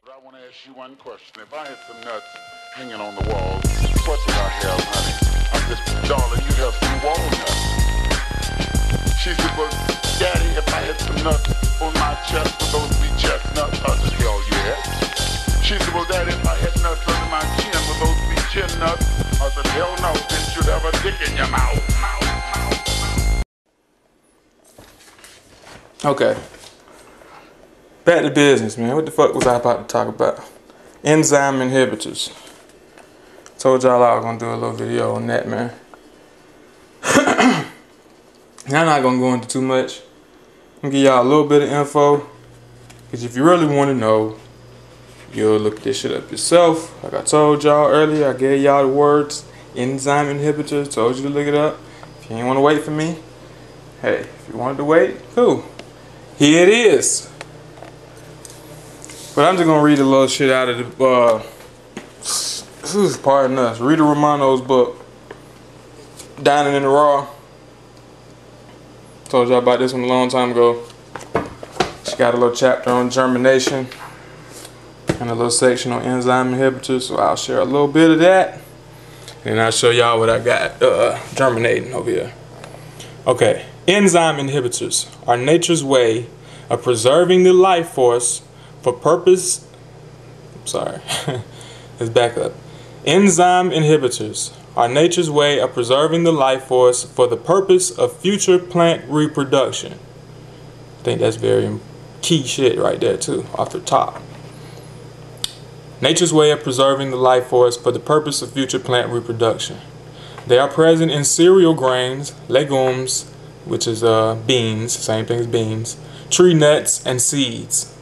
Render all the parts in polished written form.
But I want to ask you one question. If I had some nuts hanging on the wall, what would I have, honey? I said, darling, you'd have some walnuts. She said, well, Daddy, if I had some nuts on my chest, would those be chestnuts? I said, hell yeah. She said, well, Daddy, if I had nuts under my chin, would those be chin nuts? I said, hell no, then you'd have a dick in your mouth. Okay. Back to business, man. What the fuck was I about to talk about? Enzyme inhibitors. Told y'all I was gonna do a little video on that, man. I'm not gonna go into too much. I'm gonna give y'all a little bit of info. Because if you really want to know, you'll look this shit up yourself. Like I told y'all earlier, I gave y'all the words enzyme inhibitors. Told you to look it up. If you ain't want to wait for me, hey, if you wanted to wait, cool. Here it is. But I'm just gonna read a little shit out of the pardon us, Rita Romano's book, Dining in the Raw. Told y'all about this one a long time ago. She got a little chapter on germination and a little section on enzyme inhibitors, so I'll share a little bit of that. And I'll show y'all what I got germinating over here. Okay, enzyme inhibitors are nature's way of preserving the life force for purpose. Sorry, let's back up. Enzyme inhibitors are nature's way of preserving the life force for the purpose of future plant reproduction. I think that's very key shit right there too, off the top. Nature's way of preserving the life force for the purpose of future plant reproduction. They are present in cereal grains, legumes, which is beans, same thing as beans, tree nuts, and seeds.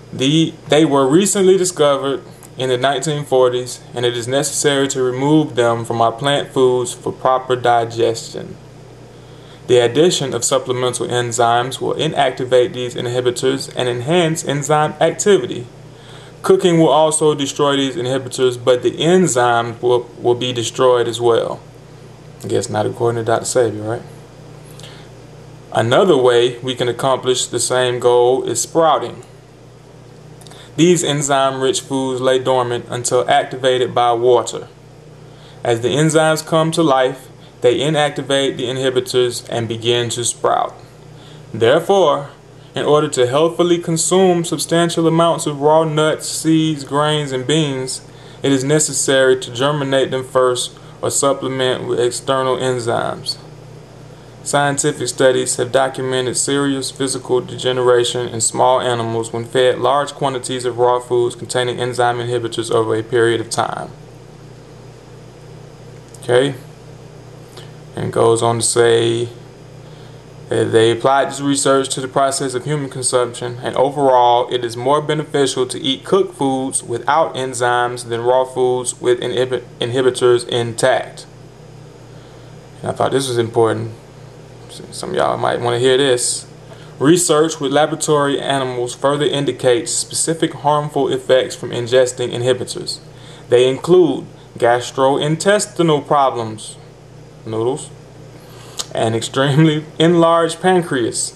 They were recently discovered in the 1940s, and it is necessary to remove them from our plant foods for proper digestion. The addition of supplemental enzymes will inactivate these inhibitors and enhance enzyme activity. Cooking will also destroy these inhibitors, but the enzymes will be destroyed as well. I guess not according to Dr. Sabier, right? Another way we can accomplish the same goal is sprouting. These enzyme-rich foods lay dormant until activated by water. As the enzymes come to life, they inactivate the inhibitors and begin to sprout. Therefore, in order to healthfully consume substantial amounts of raw nuts, seeds, grains, and beans, it is necessary to germinate them first or supplement with external enzymes. Scientific studies have documented serious physical degeneration in small animals when fed large quantities of raw foods containing enzyme inhibitors over a period of time. Okay? And goes on to say that they applied this research to the process of human consumption, and overall it is more beneficial to eat cooked foods without enzymes than raw foods with inhibitors intact. And I thought this was important. Some of y'all might want to hear this. Research with laboratory animals further indicates specific harmful effects from ingesting inhibitors. They include gastrointestinal problems, noodles, an extremely enlarged pancreas,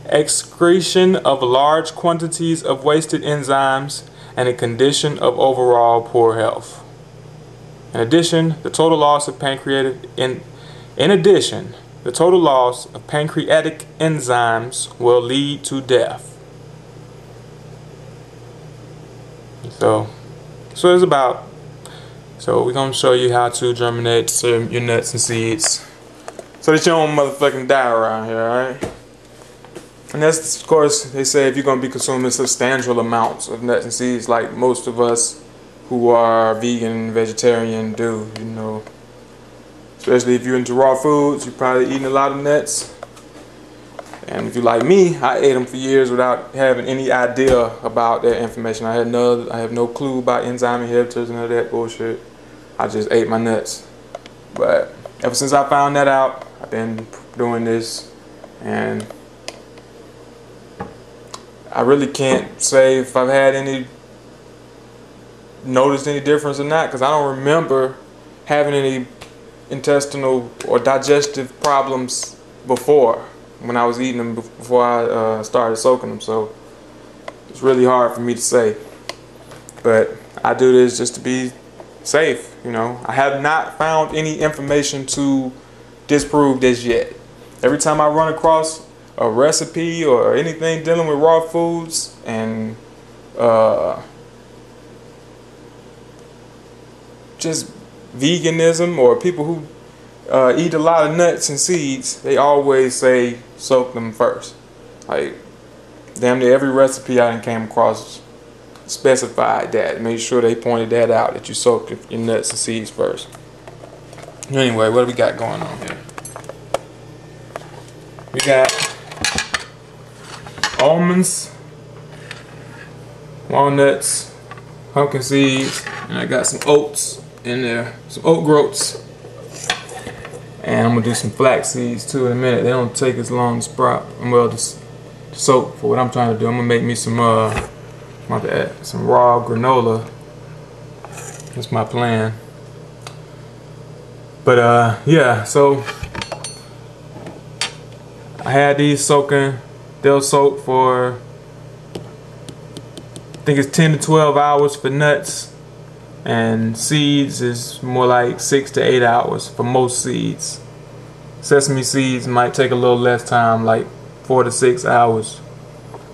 excretion of large quantities of wasted enzymes, and a condition of overall poor health. In addition, the total loss of pancreatic enzymes will lead to death. So it's about. So we're gonna show you how to germinate your nuts and seeds, so that you don't motherfucking die around here, alright? And that's, of course, they say if you're going to be consuming substantial amounts of nuts and seeds like most of us who are vegan and vegetarian do, you know. Especially if you're into raw foods, you're probably eating a lot of nuts. And if you're like me, I ate them for years without having any idea about that information. I have no clue about enzyme inhibitors and all that bullshit. I just ate my nuts. But ever since I found that out, I've been doing this, and I really can't say if I've had noticed any difference or not, because I don't remember having any intestinal or digestive problems before when I was eating them, before I started soaking them. So it's really hard for me to say. but I do this just to be safe. You know, I have not found any information to disprove this yet. Every time I run across a recipe or anything dealing with raw foods and just veganism, or people who eat a lot of nuts and seeds, they always say soak them first. Like, damn near every recipe I came across specified that. Made sure they pointed that out, that you soak your nuts and seeds first. Anyway, what do we got going on here? We got almonds, walnuts, pumpkin seeds, and I got some oats in there, some oat groats. And I'm gonna do some flax seeds too in a minute. They don't take as long to sprout. Well, to soak for what I'm trying to do. I'm gonna make me some some raw granola. That's my plan. But yeah, so I had these soaking. They'll soak for, I think it's 10 to 12 hours for nuts, and seeds is more like 6 to 8 hours for most seeds. Sesame seeds might take a little less time, like 4 to 6 hours.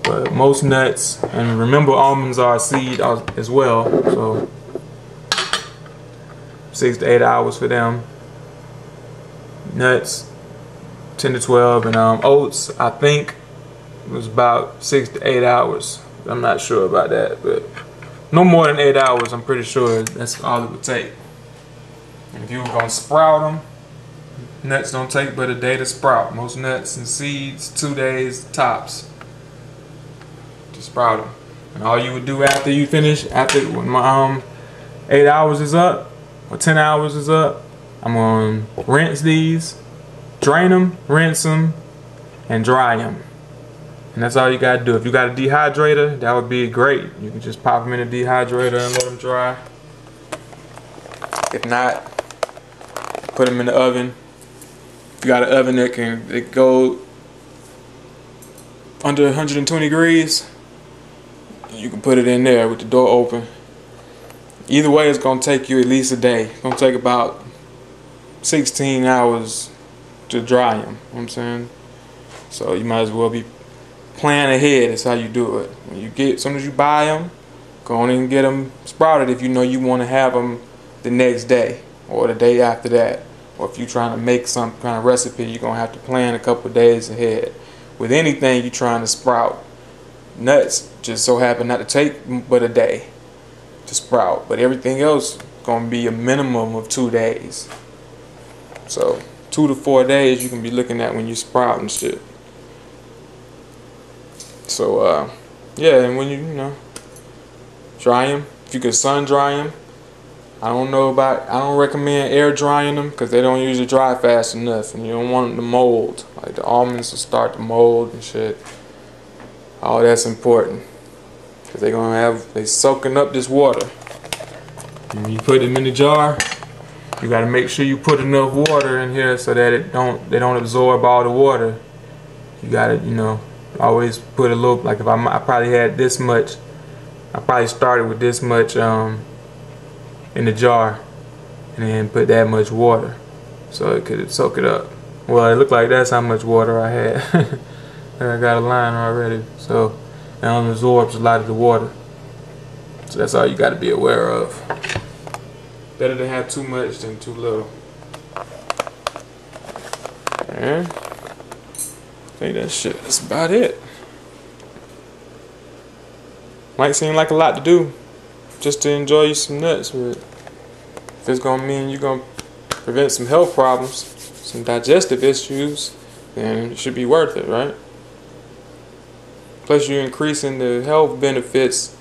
But most nuts, and remember almonds are a seed as well, so 6 to 8 hours for them. Nuts, 10 to 12, and oats, I think it was about 6 to 8 hours. I'm not sure about that, but no more than 8 hours. I'm pretty sure that's all it would take. And if you were gonna sprout them, nuts don't take but a day to sprout. Most nuts and seeds, 2 days tops to sprout them. And all you would do after you finish, when my 8 hours is up or 10 hours is up, I'm gonna rinse these, drain them, rinse them, and dry them. And that's all you gotta do. If you got a dehydrator, that would be great. You can just pop them in a dehydrator and let them dry. If not, put them in the oven. If you got an oven that can go under 120 degrees, you can put it in there with the door open. Either way, it's gonna take you at least a day. It's gonna take about 16 hours to dry them. You know what I'm saying? So you might as well be plan ahead. Is how you do it. When you get, as soon as you buy them, go on and get them sprouted if you know you want to have them the next day or the day after that. Or if you're trying to make some kind of recipe, you're going to have to plan a couple of days ahead. With anything you're trying to sprout, nuts just so happen not to take but a day to sprout. But everything else is going to be a minimum of 2 days. So 2 to 4 days you can be looking at when you sprout and shit. So yeah, and when you dry them, if you could sun dry them. I don't recommend air drying them because they don't usually dry fast enough, and you don't want them to mold. Like the almonds will start to mold and shit. All that's important because they soaking up this water. And when you put them in the jar, you got to make sure you put enough water in here so that they don't absorb all the water. You got to always put a little, like if I probably had this much, I probably started with this much in the jar and then put that much water so it could soak it up. Well, it looked like that's how much water I had. I got a line already, so it absorbs a lot of the water. So that's all you got to be aware of. Better to have too much than too little. And I think that's about it. Might seem like a lot to do just to enjoy you some nuts, but if it's gonna mean you're gonna prevent some health problems, some digestive issues, then it should be worth it, right? Plus you're increasing the health benefits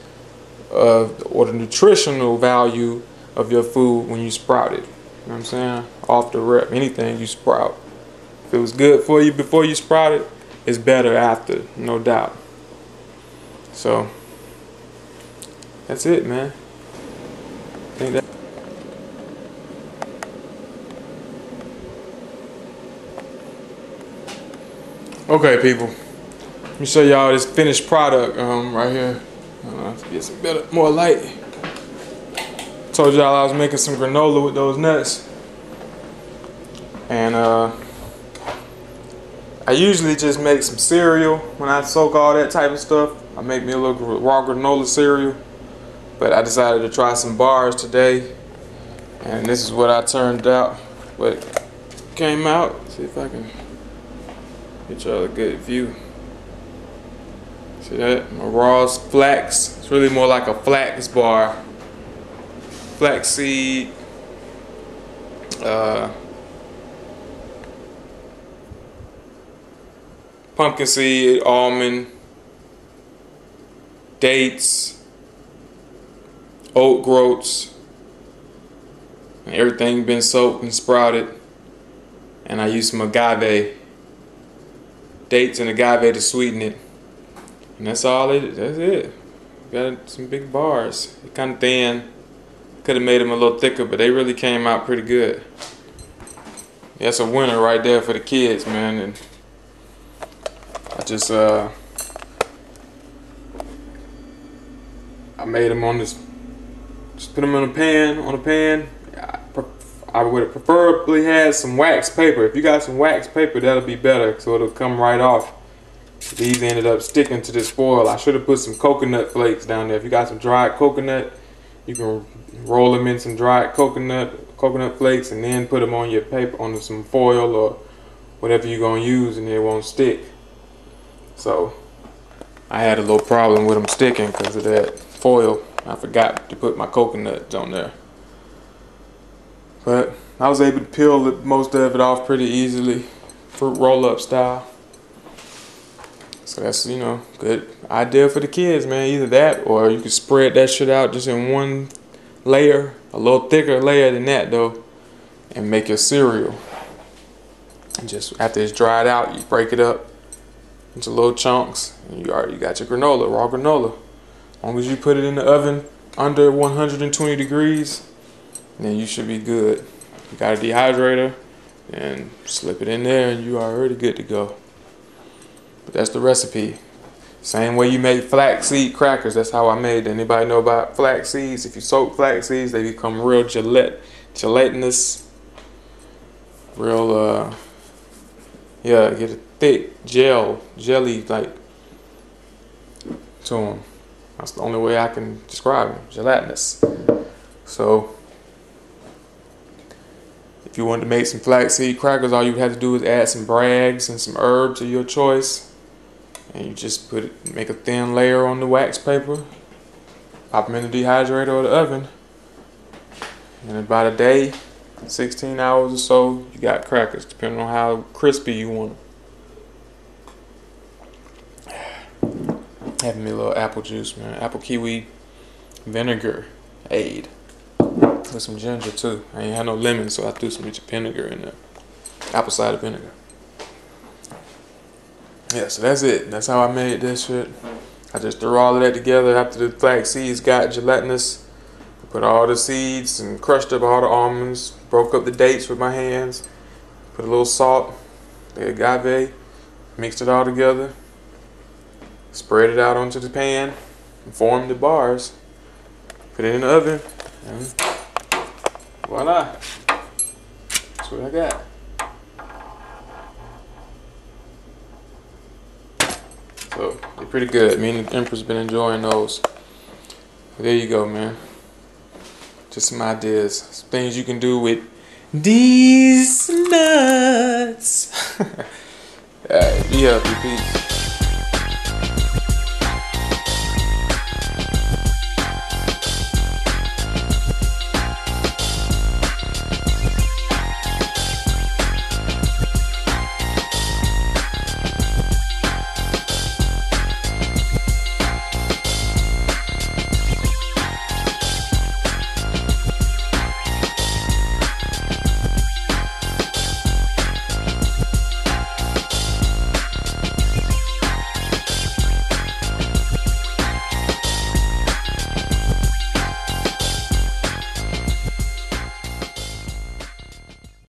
or the nutritional value of your food when you sprout it. You know what I'm saying? Off the rip, anything you sprout. If it was good for you before you sprout it, it's better after, no doubt. So that's it, man. I think that. Okay, people. Let me show y'all this finished product right here. Get some better, more light. Told y'all I was making some granola with those nuts. And I usually just make some cereal when I soak all that type of stuff. I make me a little raw granola cereal. But I decided to try some bars today. And this is what I turned out. What came out. See if I can get y'all a good view. See that? My raw flax. It's really more like a flax bar. Flaxseed. Pumpkin seed, almond, dates, oat groats, and everything been soaked and sprouted. And I use some agave, dates and agave to sweeten it. And that's all it is. That's it. Got some big bars. They're kind of thin. Could have made them a little thicker, but they really came out pretty good. That's a winner right there for the kids, man. And I just I made them on this. Just put them in a pan. I would have preferably had some wax paper. If you got some wax paper, that'll be better, so it'll come right off. These ended up sticking to this foil. I should have put some coconut flakes down there. If you got some dried coconut, you can roll them in some dried coconut flakes, and then put them on your paper, on some foil or whatever you're gonna use, and it won't stick. So I had a little problem with them sticking because of that foil. I forgot to put my coconuts on there. But I was able to peel most of it off pretty easily, fruit roll-up style. So that's, you know, good idea for the kids, man. Either that, or you can spread that shit out just in one layer, a little thicker layer than that though, and make your cereal. And just after it's dried out, you break it up into little chunks, and you already got your granola, raw granola. As long as you put it in the oven under 120 degrees, then you should be good. You got a dehydrator, and slip it in there, and you are already good to go. But that's the recipe. Same way you make flaxseed crackers. That's how I made it. Anybody know about flax seeds? If you soak flax seeds, they become real gelatinous. Real, yeah, get a thick jelly like to them. That's the only way I can describe them. Gelatinous. So if you wanted to make some flaxseed crackers, all you have to do is add some brags and some herbs of your choice. And you just make a thin layer on the wax paper, pop them in the dehydrator or the oven, and in about a day, 16 hours or so, you got crackers, depending on how crispy you want them. Having me a little apple juice, man. Apple kiwi vinegar aid. With some ginger too. I ain't had no lemon, so I threw some vinegar in there. Apple cider vinegar. Yeah, so that's it. That's how I made this shit. I just threw all of that together after the flax seeds got gelatinous. I put all the seeds and crushed up all the almonds. Broke up the dates with my hands. Put a little salt, the agave, mixed it all together. Spread it out onto the pan and formed the bars. Put it in the oven. And voila. That's what I got. So they're pretty good. Me and the Emperor's been enjoying those. But there you go, man. Just some ideas, some things you can do with Deez Nutz. Alright, be healthy, peace.